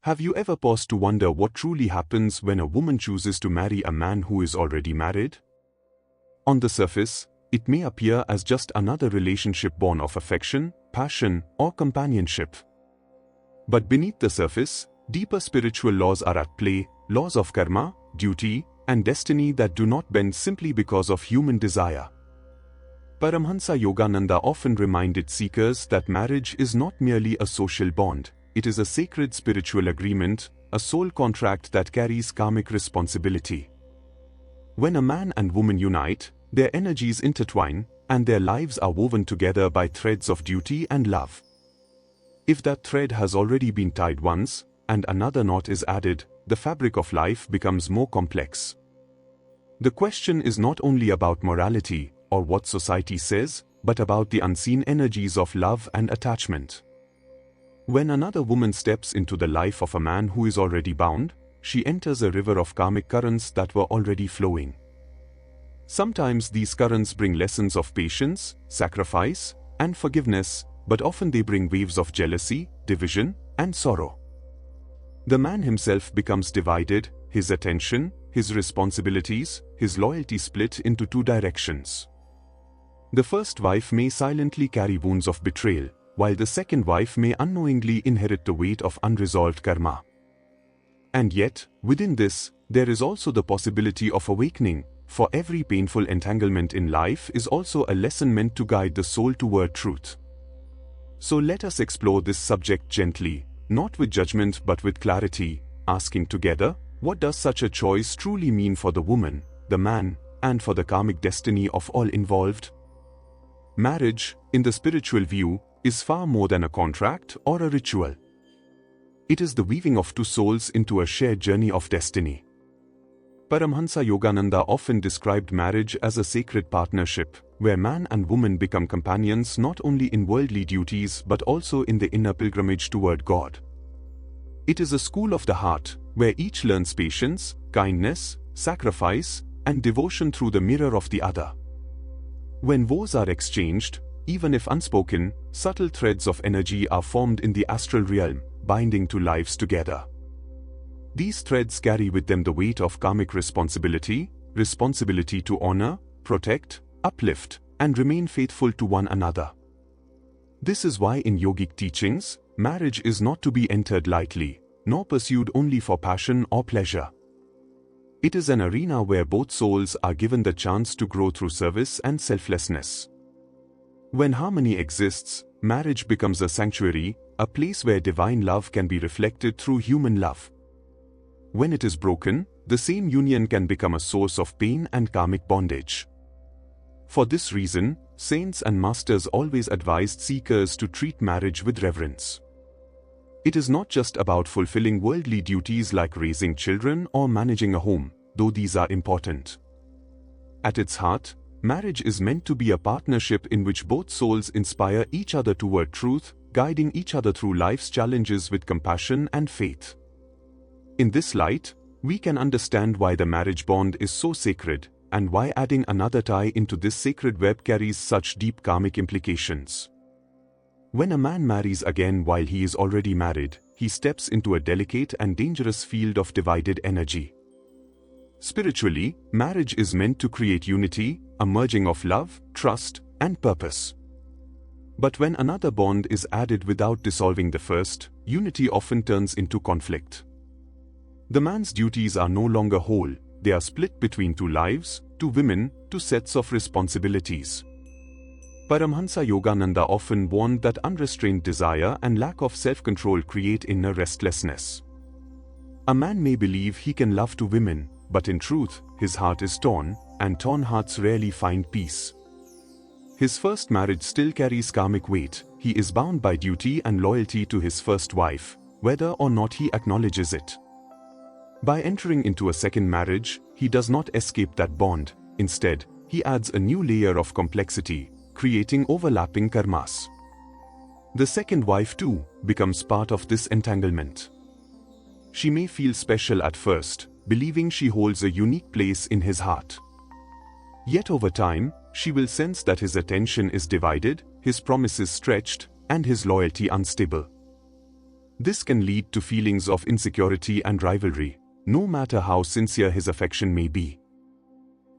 Have you ever paused to wonder what truly happens when a woman chooses to marry a man who is already married? On the surface, it may appear as just another relationship born of affection, passion, or companionship. But beneath the surface, deeper spiritual laws are at play, laws of karma, duty, and destiny that do not bend simply because of human desire. Paramhansa Yogananda often reminded seekers that marriage is not merely a social bond. It is a sacred spiritual agreement, a soul contract that carries karmic responsibility. When a man and woman unite, their energies intertwine, and their lives are woven together by threads of duty and love. If that thread has already been tied once, and another knot is added, the fabric of life becomes more complex. The question is not only about morality, or what society says, but about the unseen energies of love and attachment. When another woman steps into the life of a man who is already bound, she enters a river of karmic currents that were already flowing. Sometimes these currents bring lessons of patience, sacrifice, and forgiveness, but often they bring waves of jealousy, division, and sorrow. The man himself becomes divided, his attention, his responsibilities, his loyalty split into two directions. The first wife may silently carry wounds of betrayal, while the second wife may unknowingly inherit the weight of unresolved karma. And yet, within this, there is also the possibility of awakening, for every painful entanglement in life is also a lesson meant to guide the soul toward truth. So let us explore this subject gently, not with judgment but with clarity, asking together, what does such a choice truly mean for the woman, the man, and for the karmic destiny of all involved? Marriage, in the spiritual view, is far more than a contract or a ritual. It is the weaving of two souls into a shared journey of destiny. Paramhansa Yogananda often described marriage as a sacred partnership, where man and woman become companions not only in worldly duties but also in the inner pilgrimage toward God. It is a school of the heart, where each learns patience, kindness, sacrifice, and devotion through the mirror of the other. When vows are exchanged, even if unspoken, subtle threads of energy are formed in the astral realm, binding two lives together. These threads carry with them the weight of karmic responsibility to honor, protect, uplift, and remain faithful to one another. This is why in yogic teachings, marriage is not to be entered lightly, nor pursued only for passion or pleasure. It is an arena where both souls are given the chance to grow through service and selflessness. When harmony exists, marriage becomes a sanctuary, a place where divine love can be reflected through human love. When it is broken, the same union can become a source of pain and karmic bondage. For this reason, saints and masters always advised seekers to treat marriage with reverence. It is not just about fulfilling worldly duties like raising children or managing a home, though these are important. At its heart, marriage is meant to be a partnership in which both souls inspire each other toward truth, guiding each other through life's challenges with compassion and faith. In this light, we can understand why the marriage bond is so sacred, and why adding another tie into this sacred web carries such deep karmic implications. When a man marries again while he is already married, he steps into a delicate and dangerous field of divided energy. Spiritually, marriage is meant to create unity, a merging of love, trust, and purpose. But when another bond is added without dissolving the first, unity often turns into conflict. The man's duties are no longer whole, they are split between two lives, two women, two sets of responsibilities. Paramhansa Yogananda often warned that unrestrained desire and lack of self-control create inner restlessness. A man may believe he can love two women, but in truth, his heart is torn, and torn hearts rarely find peace. His first marriage still carries karmic weight, he is bound by duty and loyalty to his first wife, whether or not he acknowledges it. By entering into a second marriage, he does not escape that bond, instead, he adds a new layer of complexity, creating overlapping karmas. The second wife too becomes part of this entanglement. She may feel special at first, believing she holds a unique place in his heart. Yet over time, she will sense that his attention is divided, his promises stretched, and his loyalty unstable. This can lead to feelings of insecurity and rivalry, no matter how sincere his affection may be.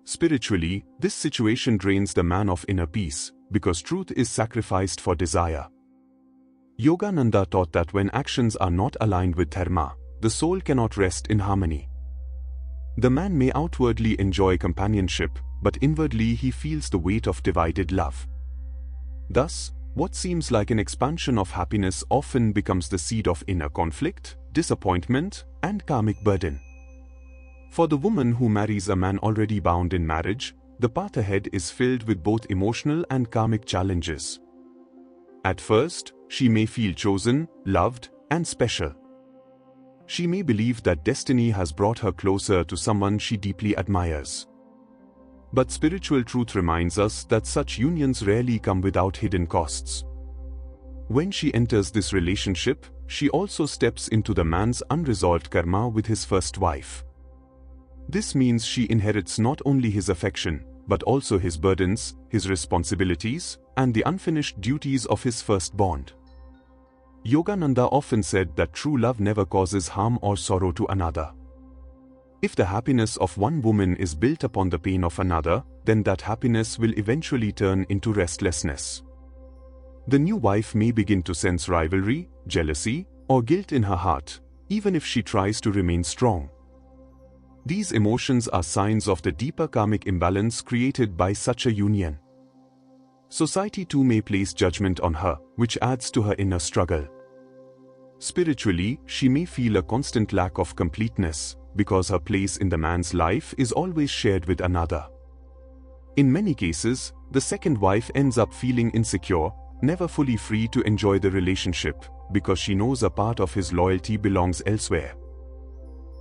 Spiritually, this situation drains the man of inner peace, because truth is sacrificed for desire. Yogananda taught that when actions are not aligned with dharma, the soul cannot rest in harmony. The man may outwardly enjoy companionship, but inwardly he feels the weight of divided love. Thus, what seems like an expansion of happiness often becomes the seed of inner conflict, disappointment, and karmic burden. For the woman who marries a man already bound in marriage, the path ahead is filled with both emotional and karmic challenges. At first, she may feel chosen, loved, and special. She may believe that destiny has brought her closer to someone she deeply admires. But spiritual truth reminds us that such unions rarely come without hidden costs. When she enters this relationship, she also steps into the man's unresolved karma with his first wife. This means she inherits not only his affection, but also his burdens, his responsibilities, and the unfinished duties of his first bond. Yogananda often said that true love never causes harm or sorrow to another. If the happiness of one woman is built upon the pain of another, then that happiness will eventually turn into restlessness. The new wife may begin to sense rivalry, jealousy, or guilt in her heart, even if she tries to remain strong. These emotions are signs of the deeper karmic imbalance created by such a union. Society too may place judgment on her, which adds to her inner struggle. Spiritually, she may feel a constant lack of completeness, because her place in the man's life is always shared with another. In many cases, the second wife ends up feeling insecure, never fully free to enjoy the relationship, because she knows a part of his loyalty belongs elsewhere.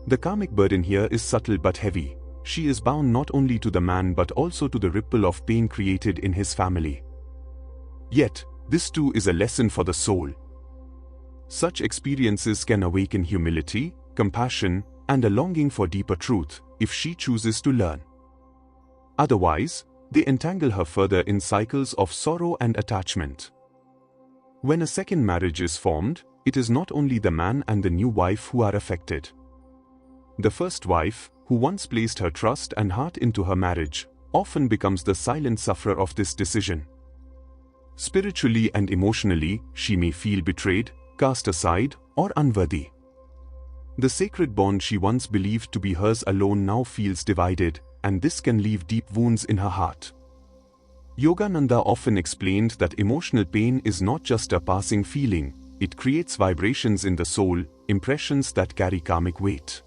The karmic burden here is subtle but heavy. She is bound not only to the man but also to the ripple of pain created in his family. Yet, this too is a lesson for the soul. Such experiences can awaken humility, compassion, and a longing for deeper truth, if she chooses to learn. Otherwise, they entangle her further in cycles of sorrow and attachment. When a second marriage is formed, it is not only the man and the new wife who are affected. The first wife, who once placed her trust and heart into her marriage, often becomes the silent sufferer of this decision. Spiritually and emotionally, she may feel betrayed, cast aside, or unworthy. The sacred bond she once believed to be hers alone now feels divided, and this can leave deep wounds in her heart. Yogananda often explained that emotional pain is not just a passing feeling, it creates vibrations in the soul, impressions that carry karmic weight.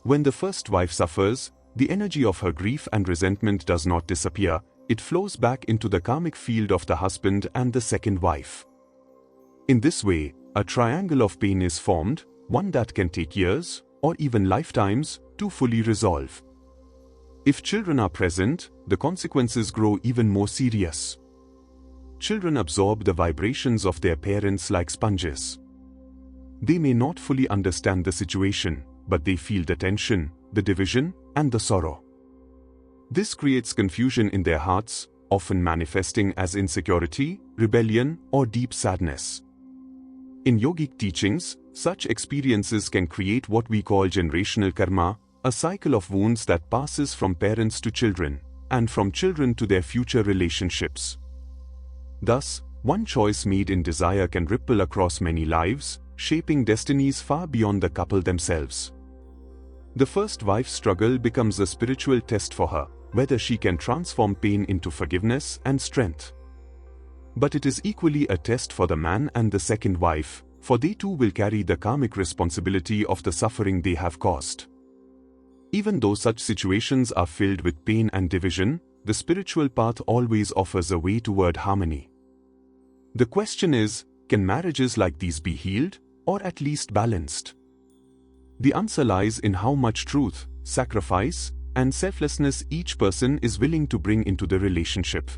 When the first wife suffers, the energy of her grief and resentment does not disappear, it flows back into the karmic field of the husband and the second wife. In this way, a triangle of pain is formed, one that can take years, or even lifetimes, to fully resolve. If children are present, the consequences grow even more serious. Children absorb the vibrations of their parents like sponges. They may not fully understand the situation, but they feel the tension, the division, and the sorrow. This creates confusion in their hearts, often manifesting as insecurity, rebellion, or deep sadness. In yogic teachings, such experiences can create what we call generational karma, a cycle of wounds that passes from parents to children, and from children to their future relationships. Thus, one choice made in desire can ripple across many lives, shaping destinies far beyond the couple themselves. The first wife's struggle becomes a spiritual test for her, whether she can transform pain into forgiveness and strength. But it is equally a test for the man and the second wife, for they too will carry the karmic responsibility of the suffering they have caused. Even though such situations are filled with pain and division, the spiritual path always offers a way toward harmony. The question is, can marriages like these be healed, or at least balanced? The answer lies in how much truth, sacrifice, and selflessness each person is willing to bring into the relationship.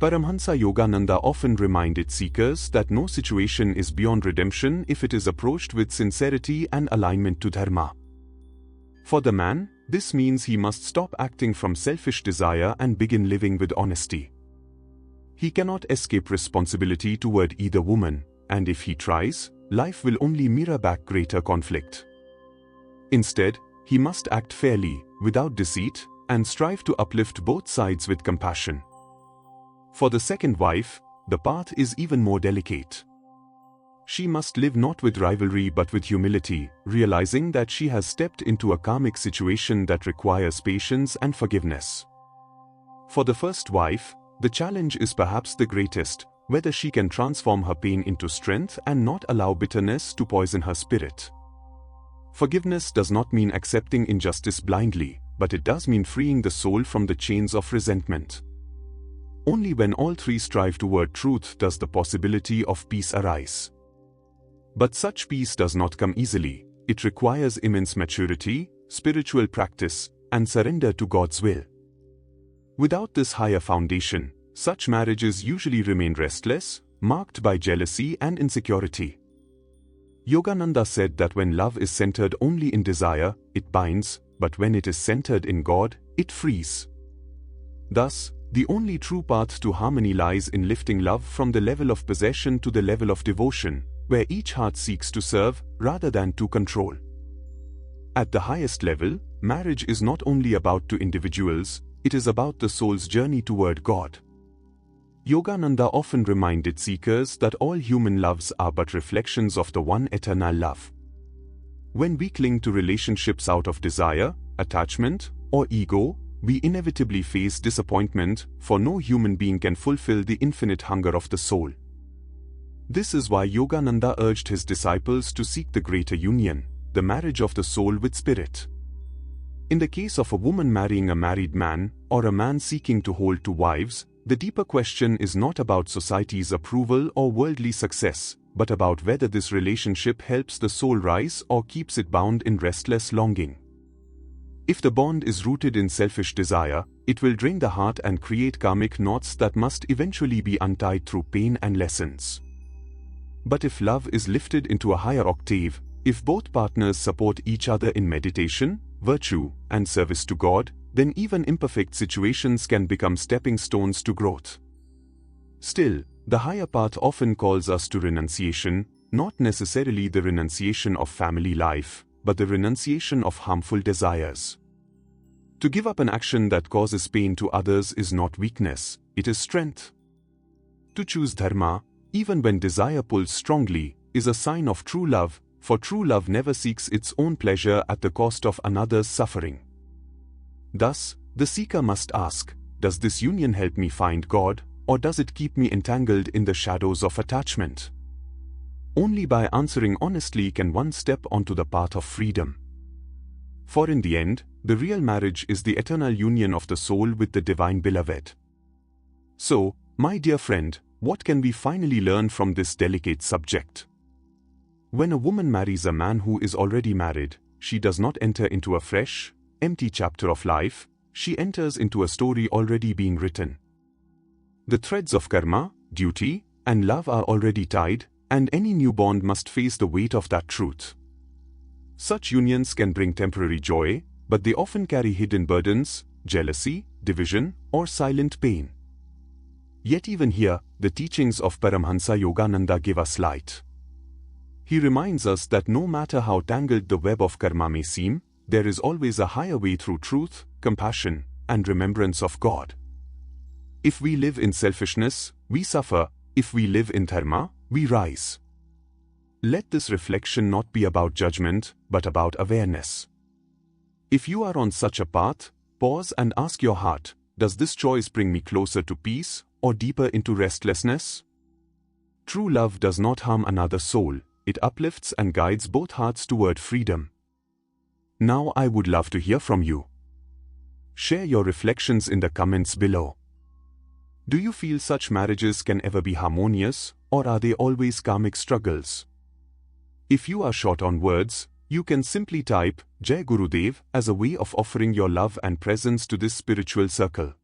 Paramhansa Yogananda often reminded seekers that no situation is beyond redemption if it is approached with sincerity and alignment to dharma. For the man, this means he must stop acting from selfish desire and begin living with honesty. He cannot escape responsibility toward either woman, and if he tries, life will only mirror back greater conflict. Instead, he must act fairly, without deceit, and strive to uplift both sides with compassion. For the second wife, the path is even more delicate. She must live not with rivalry but with humility, realizing that she has stepped into a karmic situation that requires patience and forgiveness. For the first wife, the challenge is perhaps the greatest, whether she can transform her pain into strength and not allow bitterness to poison her spirit. Forgiveness does not mean accepting injustice blindly, but it does mean freeing the soul from the chains of resentment. Only when all three strive toward truth does the possibility of peace arise. But such peace does not come easily. It requires immense maturity, spiritual practice, and surrender to God's will. Without this higher foundation, such marriages usually remain restless, marked by jealousy and insecurity. Yogananda said that when love is centered only in desire, it binds, but when it is centered in God, it frees. Thus, the only true path to harmony lies in lifting love from the level of possession to the level of devotion, where each heart seeks to serve rather than to control. At the highest level, marriage is not only about two individuals, it is about the soul's journey toward God. Yogananda often reminded seekers that all human loves are but reflections of the one eternal love. When we cling to relationships out of desire, attachment, or ego, we inevitably face disappointment, for no human being can fulfill the infinite hunger of the soul. This is why Yogananda urged his disciples to seek the greater union, the marriage of the soul with spirit. In the case of a woman marrying a married man, or a man seeking to hold two wives, the deeper question is not about society's approval or worldly success, but about whether this relationship helps the soul rise or keeps it bound in restless longing. If the bond is rooted in selfish desire, it will drain the heart and create karmic knots that must eventually be untied through pain and lessons. But if love is lifted into a higher octave, if both partners support each other in meditation, virtue, and service to God, then even imperfect situations can become stepping stones to growth. Still, the higher path often calls us to renunciation, not necessarily the renunciation of family life, but the renunciation of harmful desires. To give up an action that causes pain to others is not weakness, it is strength. To choose dharma, even when desire pulls strongly, is a sign of true love, for true love never seeks its own pleasure at the cost of another's suffering. Thus, the seeker must ask, does this union help me find God, or does it keep me entangled in the shadows of attachment? Only by answering honestly can one step onto the path of freedom. For in the end, the real marriage is the eternal union of the soul with the divine beloved. So, my dear friend, what can we finally learn from this delicate subject? When a woman marries a man who is already married, she does not enter into a fresh, empty chapter of life, she enters into a story already being written. The threads of karma, duty, and love are already tied, and any new bond must face the weight of that truth. Such unions can bring temporary joy, but they often carry hidden burdens, jealousy, division, or silent pain. Yet even here, the teachings of Paramhansa Yogananda give us light. He reminds us that no matter how tangled the web of karma may seem, there is always a higher way through truth, compassion, and remembrance of God. If we live in selfishness, we suffer. If we live in dharma, we rise. Let this reflection not be about judgment, but about awareness. If you are on such a path, pause and ask your heart, does this choice bring me closer to peace, or deeper into restlessness? True love does not harm another soul, it uplifts and guides both hearts toward freedom. Now I would love to hear from you. Share your reflections in the comments below. Do you feel such marriages can ever be harmonious, or are they always karmic struggles? If you are short on words, you can simply type Jai Gurudev as a way of offering your love and presence to this spiritual circle.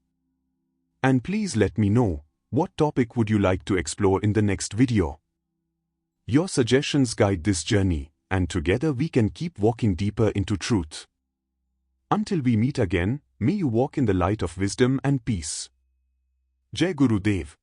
And please let me know, what topic would you like to explore in the next video? Your suggestions guide this journey, and together we can keep walking deeper into truth. Until we meet again, may you walk in the light of wisdom and peace. Jai Gurudev.